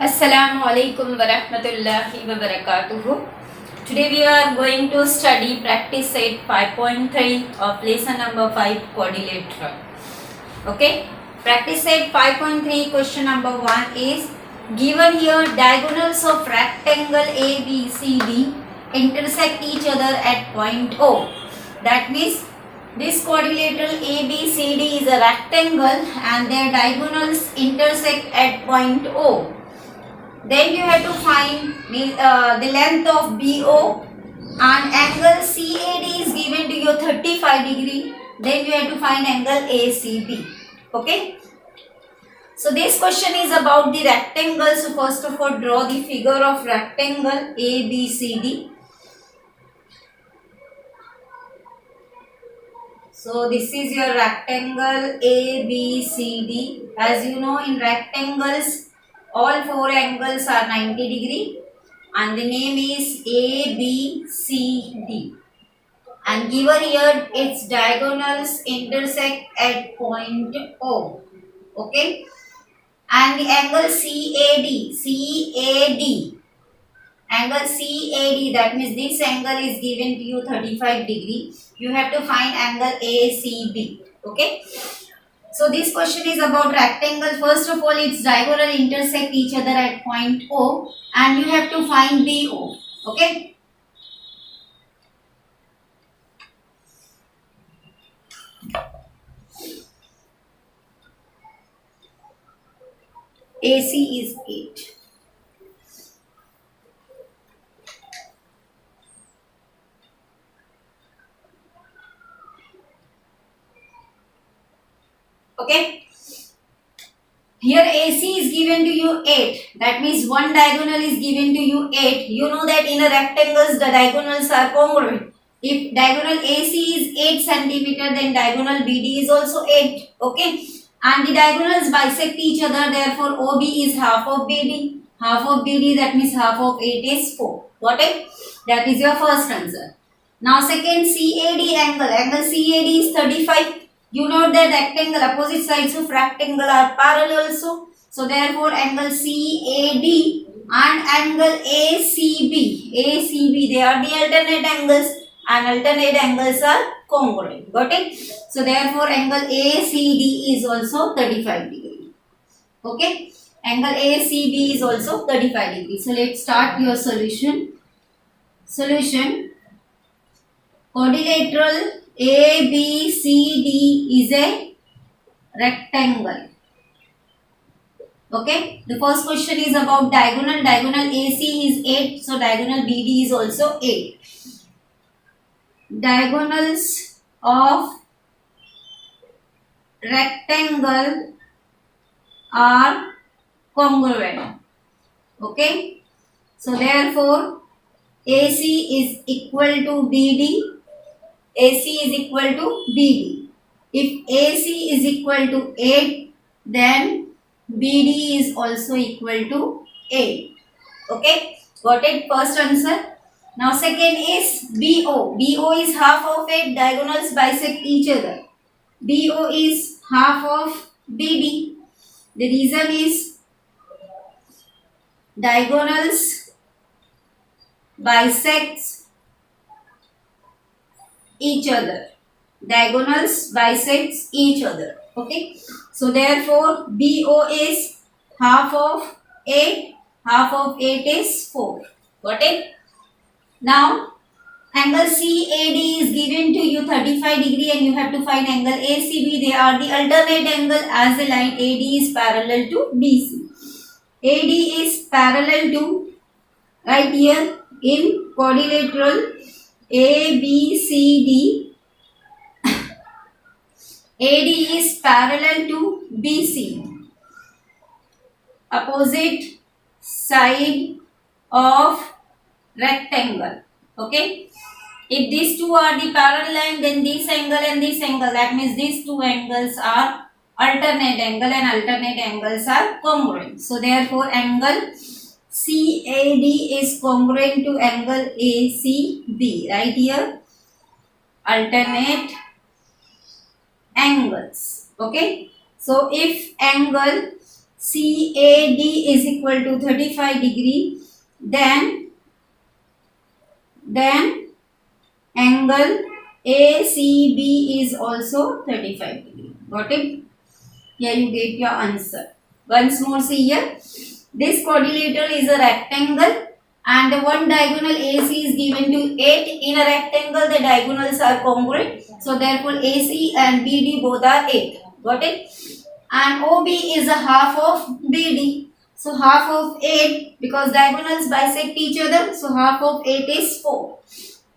Assalamu alaikum wa rahmatullahi wa barakatuhu. Today we are going to study practice set 5.3 of lesson number 5 quadrilateral. Okay, practice set 5.3 question number 1 is given here diagonals of rectangle ABCD intersect each other at point O. That means this quadrilateral ABCD is a rectangle and their diagonals intersect at point O. Then you have to find the length of BO and angle CAD is given to you 35 degree. Then you have to find angle ACB. Okay. So this question is about the rectangle. So first of all, draw the figure of rectangle ABCD. So this is your rectangle ABCD. As you know, in rectangles, all four angles are 90 degree and the name is ABCD. And given here its diagonals intersect at point O. Okay. And the angle angle CAD, that means this angle is given to you 35 degree. You have to find angle ACB. Okay. So this question is about rectangle. First of all, its diagonal intersect each other at point O and you have to find BO. Okay. AC is 8. Okay. Here AC is given to you 8. That means one diagonal is given to you 8. You know that in a rectangles the diagonals are congruent. If diagonal AC is 8 centimeter, then diagonal BD is also 8. Okay. And the diagonals bisect each other. Therefore, OB is half of BD. Half of BD, that means half of 8 is 4. Got it? That is your first answer. Now second, CAD angle. Angle CAD is 35. You know that rectangle, opposite sides of rectangle are parallel also. So therefore angle CAD and angle ACB, they are the alternate angles and alternate angles are congruent. Got it? So therefore angle ACD is also 35 degree. Okay? Angle ACB is also 35 degree. So let's start your solution. Solution. Quadrilateral ABCD is a rectangle. Okay. The first question is about diagonal. Diagonal AC is 8. So diagonal BD is also 8. Diagonals of rectangle are congruent. Okay. So therefore AC is equal to BD. AC is equal to BD. If AC is equal to 8, then BD is also equal to 8. Okay, got it? First answer. Now second is BO. BO is half of 8, diagonals bisect each other. BO is half of BD. The reason is diagonals bisects each other. Diagonals bisects each other. Okay. So therefore BO is half of 8. Half of 8 is 4. Got it? Now angle CAD is given to you 35 degree and you have to find angle ACB. They are the alternate angle as the line AD is parallel to BC. AD is parallel to, right here in quadrilateral ABCD, AD is parallel to BC, opposite side of rectangle. Okay. If these two are the parallel line, then this angle and this angle, that means these two angles are alternate angle and alternate angles are congruent. So therefore angle CAD is congruent to angle ACB. Right here, alternate angles. Okay. So if angle CAD is equal to 35 degree, then angle ACB is also 35 degree. Got it? Here you get your answer. Once more see here. This quadrilateral is a rectangle and the one diagonal AC is given to 8. In a rectangle the diagonals are congruent. So therefore AC and BD both are 8. Got it? And OB is a half of BD. So half of 8, because diagonals bisect each other. So half of 8 is 4.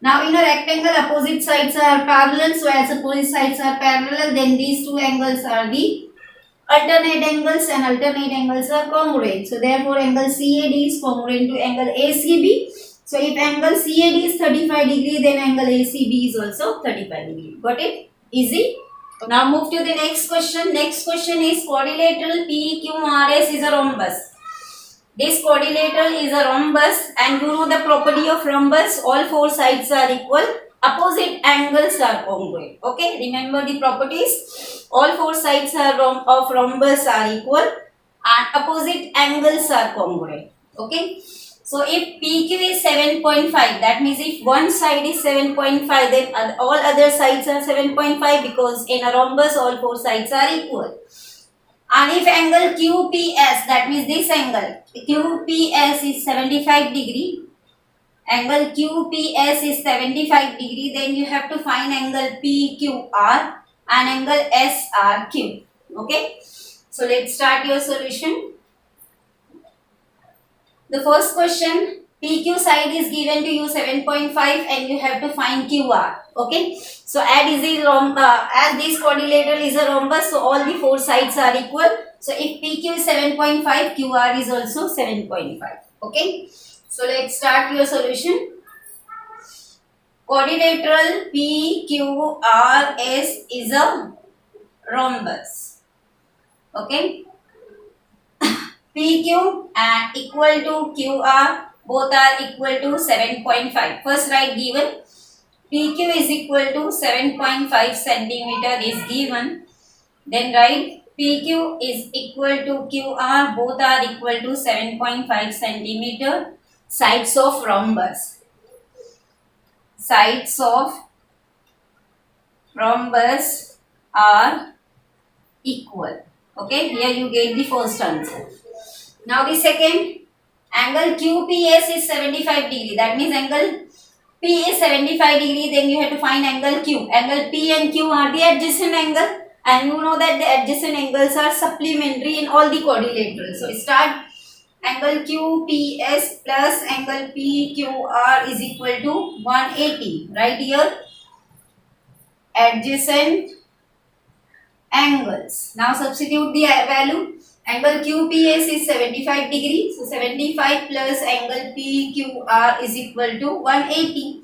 Now in a rectangle opposite sides are parallel. So as opposite sides are parallel, then these two angles are the alternate angles and alternate angles are congruent. So therefore angle CAD is congruent to angle ACB. So if angle CAD is 35 degree, then angle ACB is also 35 degree. Got it? Easy? Now move to the next question. Next question is quadrilateral PQRS is a rhombus. This quadrilateral is a rhombus and you know the property of rhombus, all four sides are equal, opposite angles are congruent. Okay, remember the properties. All four sides of rhombus are equal and opposite angles are congruent. Okay, so if PQ is 7.5, that means if one side is 7.5, then all other sides are 7.5, because in a rhombus all four sides are equal. And if angle QPS, that means this angle QPS is 75 degree, angle QPS is 75 degree, then you have to find angle PQR and angle SRQ. Okay, so let's start your solution. The first question, PQ side is given to you 7.5 and you have to find QR. Okay, so as this quadrilateral is a rhombus, so all the four sides are equal. So if PQ is 7.5, QR is also 7.5. Okay, so let's start your solution. Quadrilateral PQRS is a rhombus. Okay, PQ and equal to QR, both are equal to 7.5. First write given. PQ is equal to 7.5 centimeter is given. Then write PQ is equal to QR, both are equal to 7.5 centimeter. Sides of rhombus. Sides of rhombus are equal. Okay, here you get the first answer. Now the second, angle QPS is 75 degree. That means angle P is 75 degree, then you have to find angle Q. Angle P and Q are the adjacent angle, and you know that the adjacent angles are supplementary in all the quadrilaterals. So start, angle QPS plus angle PQR is equal to 180. Right here, adjacent angles. Now substitute the value. Angle QPS is 75 degree. So 75 plus angle PQR is equal to 180.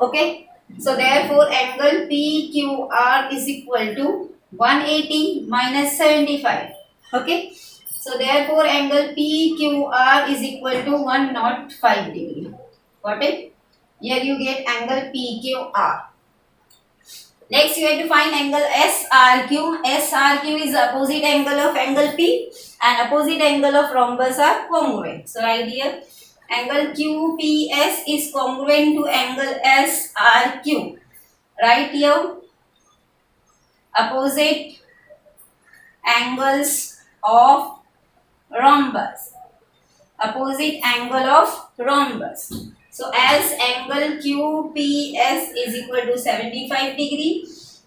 Okay. So therefore angle PQR is equal to 180 minus 75. Okay. So therefore angle PQR is equal to 105 degree. Got it? Here you get angle PQR. Next you have to find angle SRQ. SRQ is opposite angle of angle P and opposite angle of rhombus are congruent. So right here, angle QPS is congruent to angle SRQ. Right here, opposite angles of rhombus. Opposite angle of rhombus. So as angle QPS is equal to 75 degree,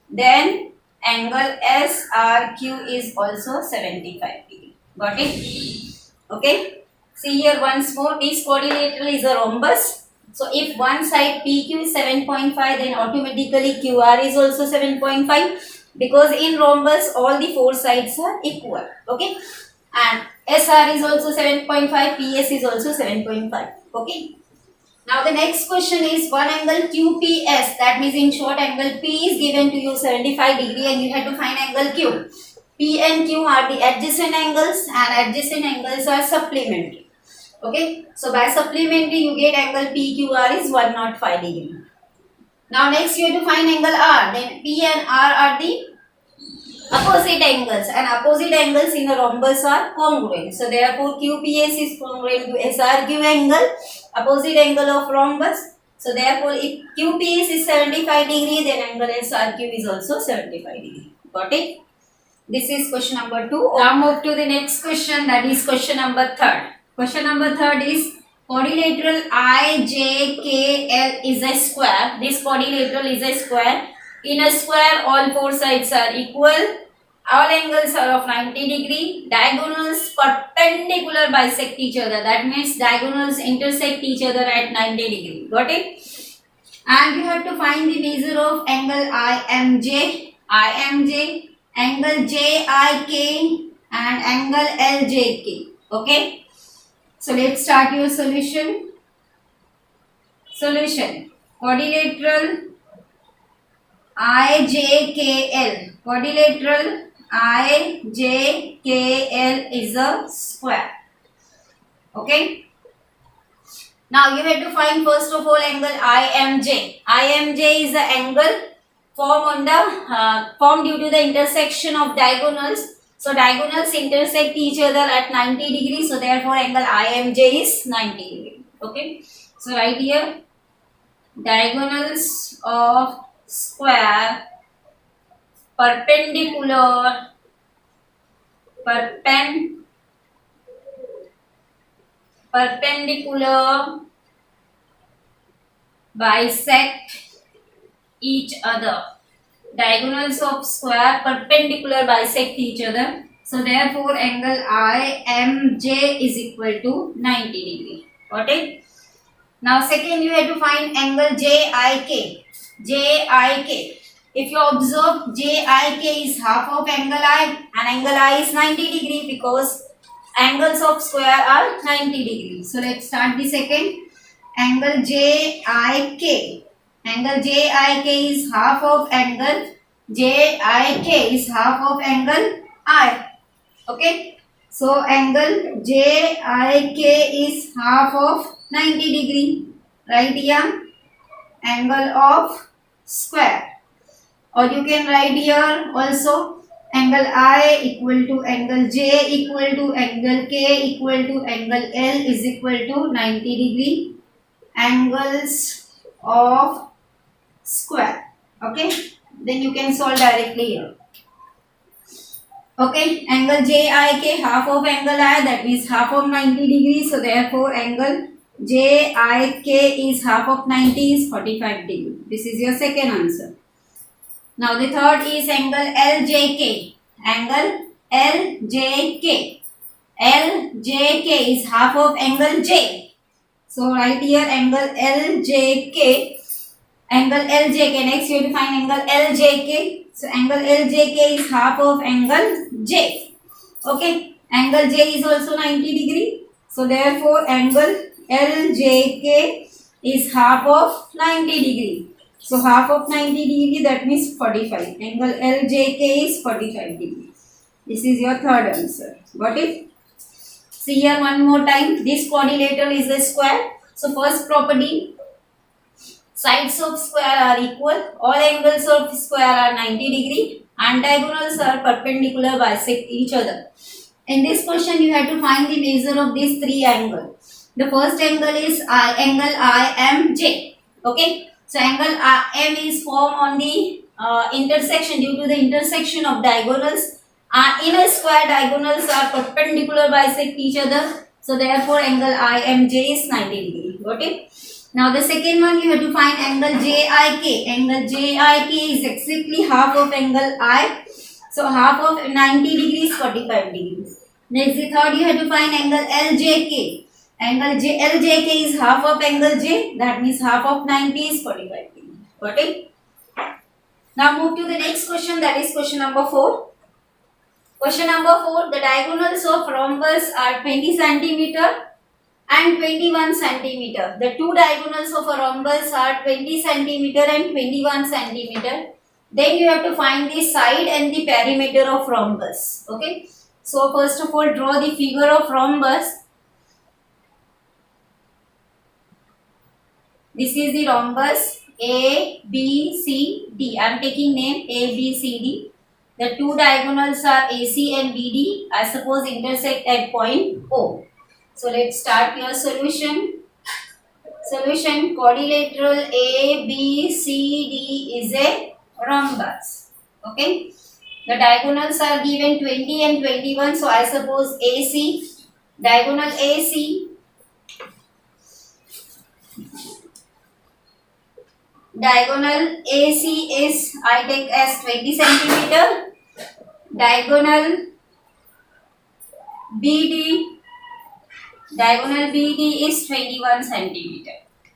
then angle SRQ is also 75 degree. Got it? Okay. See here once more, this quadrilateral is a rhombus. So if one side PQ is 7.5, then automatically QR is also 7.5, because in rhombus all the four sides are equal. Okay. And SR is also 7.5, PS is also 7.5. Okay. Now the next question is one angle QPS, that means in short angle P is given to you 75 degree and you have to find angle Q. P and Q are the adjacent angles and adjacent angles are supplementary. Okay, so by supplementary you get angle PQR is 105 degree. Now next you have to find angle R, then P and R are the opposite angles, and opposite angles in a rhombus are congruent. So therefore QPS is congruent to SRQ angle, opposite angle of rhombus. So therefore if QPS is 75 degree, then angle SRQ is also 75 degree. Got it? This is question number 2. Now move to the next question, that is question number 3. Question number 3 is quadrilateral IJKL is a square. This quadrilateral is a square. In a square, all four sides are equal. All angles are of 90 degree. Diagonals perpendicular bisect each other. That means diagonals intersect each other at 90 degree. Got it? And you have to find the measure of angle IMJ, angle JIK, and angle LJK. Okay? So let's start your solution. Solution. Quadrilateral IJKL. Quadrilateral IJKL is a square. Okay. Now you have to find first of all angle IMJ. IMJ is the angle formed due to the intersection of diagonals. So diagonals intersect each other at 90 degrees. So therefore angle IMJ is 90 degree. Okay. So right here, diagonals of square perpendicular bisect each other. Diagonals of square perpendicular bisect each other. So therefore angle IMJ is equal to 90 degree. Got it? Now second, you have to find angle JIK. If you observe, JIK is half of angle I, and angle I is 90 degree because angles of square are 90 degree. So let's start the second. Angle JIK. Angle JIK is half of angle I. Okay. So angle JIK is half of 90 degree. Write here angle of square. Or you can write here also angle I equal to angle J equal to angle K equal to angle L is equal to 90 degree angles of square. Okay. Then you can solve directly here. Okay, angle JIK half of angle I, that means half of 90 degrees. So therefore angle JIK is half of 90 is 45 degree. This is your second answer. Now the third is angle LJK. Angle LJK. LJK is half of angle J. So write here angle LJK. Angle LJK. Next you have to find angle LJK. So angle LJK is half of angle J. Okay. Angle J is also 90 degree. So therefore angle LJK is half of 90 degree. So half of 90 degree, that means 45. Angle LJK is 45 degree. This is your third answer. Got it? See here one more time. This quadrilateral is a square. So first property, sides of square are equal. All angles of square are 90 degree and diagonals are perpendicular bisect each other. In this question you have to find the measure of these three angles. The first angle is angle IMJ. Okay. So angle M is formed on the intersection due to the intersection of diagonals. In a square, diagonals are perpendicular bisect each other. So therefore angle IMJ is 90 degree. Got it? Now the second one you have to find angle JIK. Angle JIK is exactly half of angle I. So half of 90 degrees 45 degrees. Next the third you have to find angle LJK. Angle LJK is half of angle J, that means half of 90 is 45 degree. Got it? Now move to the next question, that is question number 4. Question number 4, the diagonals of rhombus are 20 cm and 21 cm. The two diagonals of a rhombus are 20 cm and 21 cm. Then you have to find the side and the perimeter of rhombus. Okay? So first of all, draw the figure of rhombus. This is the rhombus A, B, C, D. I am taking name A, B, C, D. The two diagonals are AC and BD. I suppose intersect at point O. So let's start your solution. Solution: quadrilateral ABCD is a rhombus. Okay. The diagonals are given 20 and 21. So I suppose AC, diagonal AC, diagonal AC is, I take as 20 centimeter. Diagonal BD, diagonal BD is 21 centimeter.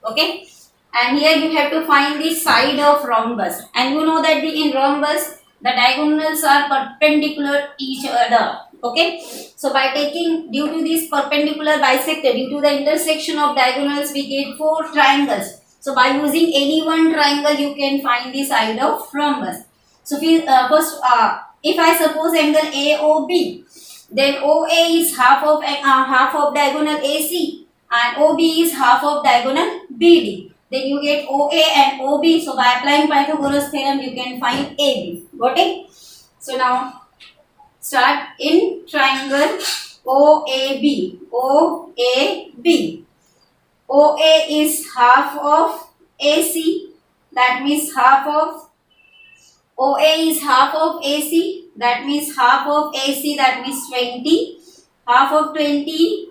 Okay. And here you have to find the side of rhombus. And you know that in rhombus, the diagonals are perpendicular each other. Okay. So by taking, due to this perpendicular bisector, due to the intersection of diagonals, we get 4 triangles. So by using any one triangle, you can find the side of rhombus. So first, if I suppose angle AOB, then OA is half of diagonal AC and OB is half of diagonal BD. Then you get OA and OB. So by applying Pythagoras theorem, you can find AB. Got it? So now start in triangle OAB. OAB. OA is half of AC. That means half of OA is half of AC. That means half of AC. That means 20. Half of 20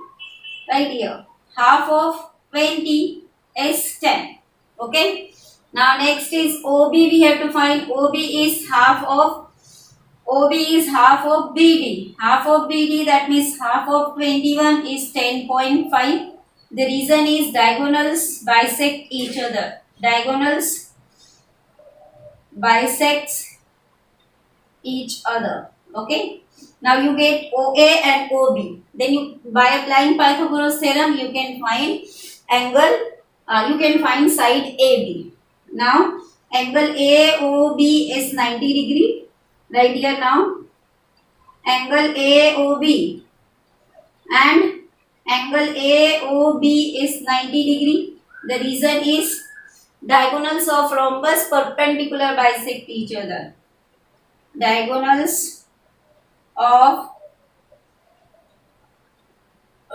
right here. Half of 20 is 10. Okay. Now next is OB. We have to find OB is half of BD. Half of BD, that means half of 21 is 10.5. The reason is diagonals bisect each other. Diagonals bisects each other. Okay. Now you get OA and OB. Then you, by applying Pythagoras theorem, you can find angle. You can find side AB. Now angle AOB is 90 degree. Right here now. Angle AOB and angle AOB is 90 degree. The reason is diagonals of rhombus perpendicular bisect each other. Diagonals of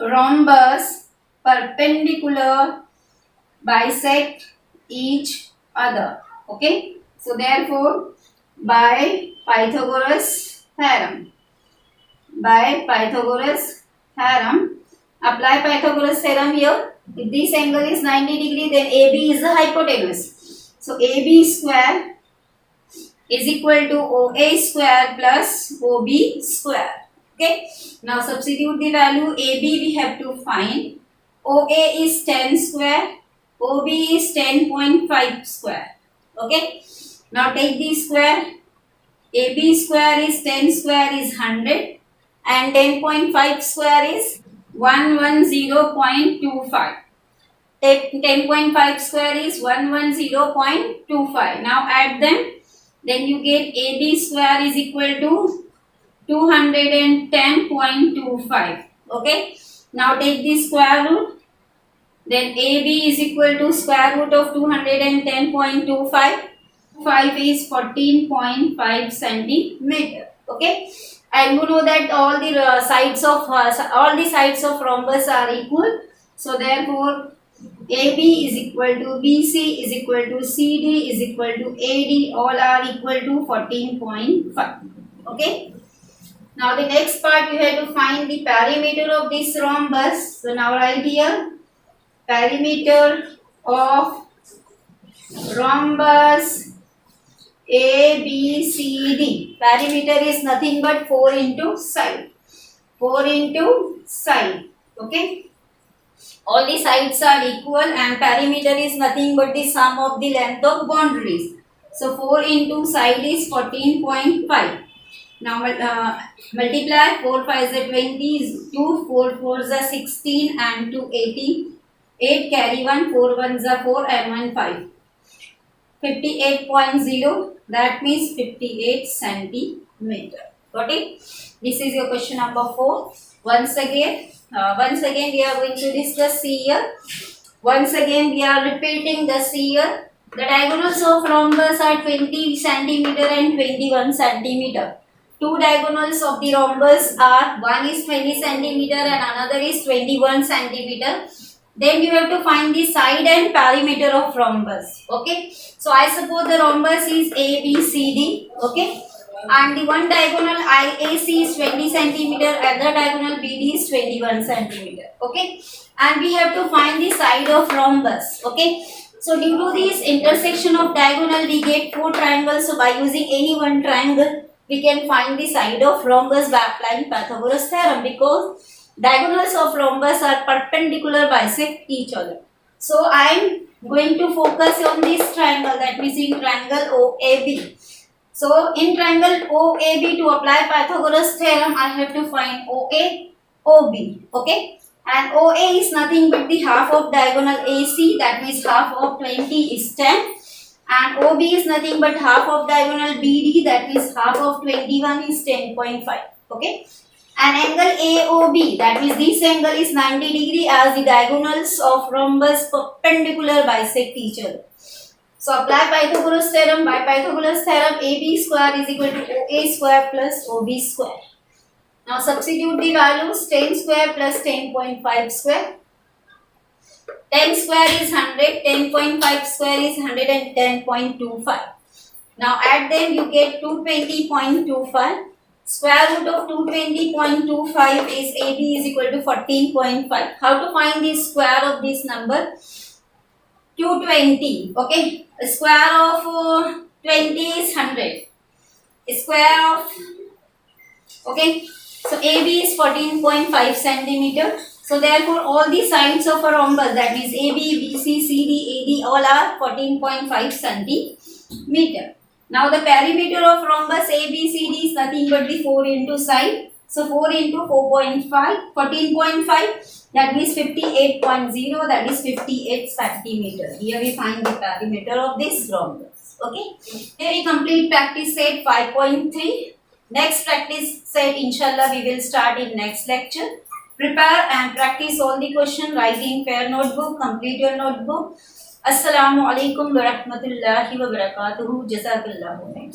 rhombus perpendicular bisect each other. Okay. So therefore, by Pythagoras theorem, apply Pythagoras theorem here. If this angle is 90 degree, then AB is the hypotenuse. So AB square is equal to OA square plus OB square. Okay. Now substitute the value. AB we have to find. OA is 10 square. OB is 10.5 square. Okay. Now take the square. AB square is 10 square is 100 and 10.5 square is 110.25. 10.5 square is 110.25. Now add them. Then you get AB square is equal to 210.25. Okay. Now take the square root. Then AB is equal to square root of 210.25. 5 is 14.5 centimeter. Okay. And you know that all the sides of rhombus are equal. So therefore, AB is equal to BC is equal to CD is equal to AD. All are equal to 14.5. Okay. Now the next part you have to find the perimeter of this rhombus. So now right here, perimeter of rhombus ABCD. Perimeter is nothing but 4 into side. 4 into side. Okay. All the sides are equal and perimeter is nothing but the sum of the length of boundaries. So 4 into side is 14.5. Now multiply 4 5 is 20 is 2, 4 4 is 16 and 2 18. 8 carry 1, 4 1 is 4 and 1 5. 58.0, that means 58 centimeter. Got it? This is your question number 4. Once again we are going to discuss here. Once again we are repeating this here. The diagonals of rhombus are 20 centimeter and 21 centimeter. Two diagonals of the rhombus are, one is 20 centimeter and another is 21 centimeter. Then you have to find the side and perimeter of rhombus. Okay. So I suppose the rhombus is ABCD. Okay. And the one diagonal IAC is 20 centimeter, other diagonal BD is 21 centimeter. Okay. And we have to find the side of rhombus. Okay. So due to this intersection of diagonal, we get four triangles. So by using any one triangle, we can find the side of rhombus by applying Pythagoras theorem, because diagonals of rhombus are perpendicular, bisect each other. So I am going to focus on this triangle, that means in triangle OAB. So in triangle OAB, to apply Pythagoras theorem, I have to find OA, OB. Okay. And OA is nothing but the half of diagonal AC, that means half of 20 is 10. And OB is nothing but half of diagonal BD, that means half of 21 is 10.5. Okay. And angle AOB, that means this angle is 90 degree, as the diagonals of rhombus perpendicular bisect each other. So apply Pythagoras theorem. By Pythagoras theorem, AB square is equal to OA square plus OB square. Now substitute the values. 10 square plus 10.5 square. 10 square is 100, 10.5 square is 110.25. Now add them, you get 220.25. Square root of 220.25 is AB is equal to 14.5. How to find the square of this number? 220. Okay. The square of 20 is 100. Square of, okay. So AB is 14.5 centimeter. So therefore all the sides of a rhombus, that means AB, BC, CD, AD, all are 14.5 centimeter. Now the perimeter of rhombus ABCD is nothing but the 4 into side. So 4 into 4.5, 14.5, that means 58.0, that is 58 centimeter. Here we find the perimeter of this rhombus. Okay. Here we complete practice set 5.3. Next practice set, inshallah, we will start in next lecture. Prepare and practice all the question, write in fair notebook, complete your notebook. Assalamu alaikum wa rahmatullahi wa barakatuhu. Jazakallahu khairan.